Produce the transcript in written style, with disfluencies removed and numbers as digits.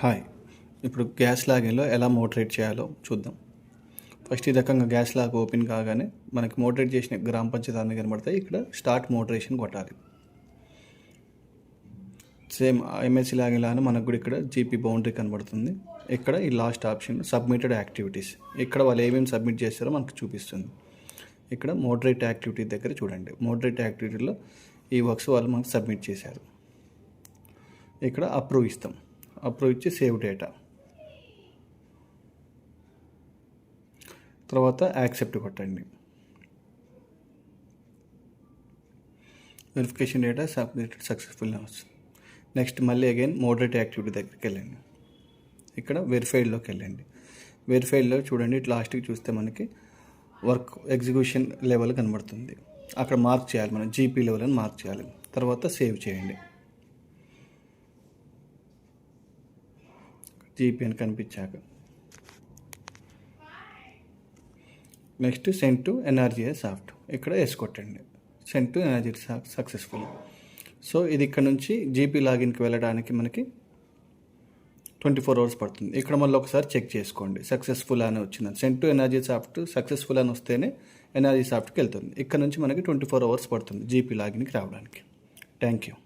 Hi, ఇప్పుడు gas లాగిన్లో ఎలా మోటరేట్ చేయాలో చూద్దాం. ఫస్ట్ ఈ రకంగా గ్యాస్ లాగ్ ఓపెన్ కాగానే మనకి మోటరేట్ చేసిన గ్రామ పంచాయతీ అన్నీ కనబడతాయి. ఇక్కడ స్టార్ట్ మోటరేషన్ కొట్టాలి. సేమ్ ఎంఎస్సి లాగిన్ లాగానే మనకు కూడా ఇక్కడ జీపీ బౌండరీ కనబడుతుంది. ఇక్కడ ఈ లాస్ట్ ఆప్షన్ సబ్మిటెడ్ యాక్టివిటీస్, ఇక్కడ వాళ్ళు ఏమేమి సబ్మిట్ చేస్తారో మనకు చూపిస్తుంది. ఇక్కడ మోటరేట్ యాక్టివిటీ దగ్గర చూడండి. మోటరేట్ యాక్టివిటీలో ఈ వర్క్స్ వాళ్ళు మనకు సబ్మిట్ చేశారు. ఇక్కడ అప్రూవ్ ఇస్తాం. అప్రూవ్ ఇచ్చి సేవ్ డేటా, తర్వాత యాక్సెప్ట్ కొట్టండి. వెరిఫికేషన్ డేటా సబ్మిటెడ్ సక్సెస్ఫుల్ వస్తుంది. నెక్స్ట్ మళ్ళీ అగైన్ మోడరేట్ యాక్టివిటీ దగ్గరికి వెళ్ళండి. ఇక్కడ వెరిఫైడ్లోకి వెళ్ళండి. వెరిఫైడ్లో చూడండి, లాస్ట్కి చూస్తే మనకి వర్క్ ఎగ్జిక్యూషన్ లెవెల్ కనబడుతుంది. అక్కడ మార్క్ చేయాలి, మనం జీపీ లెవెల్ అని మార్క్ చేయాలి. తర్వాత సేవ్ చేయండి. జీపీ అని కనిపించాక next send to NRGS soft, ఇక్కడ కొట్టండి. Send to NRGS soft successful. So ఇది ఇక్కడ నుంచి జీపీ లాగిన్కి వెళ్ళడానికి మనకి 24 hours పడుతుంది. ఇక్కడ మళ్ళీ ఒకసారి చెక్ చేసుకోండి సక్సెస్ఫుల్ అని వచ్చిందని. Send to NRG soft successful అని వస్తేనే ఎన్ఆర్జీ సాఫ్ట్కి వెళ్తుంది. ఇక్కడ నుంచి మనకి 24 hours పడుతుంది జీపీ లాగిన్కి రావడానికి. Thank you.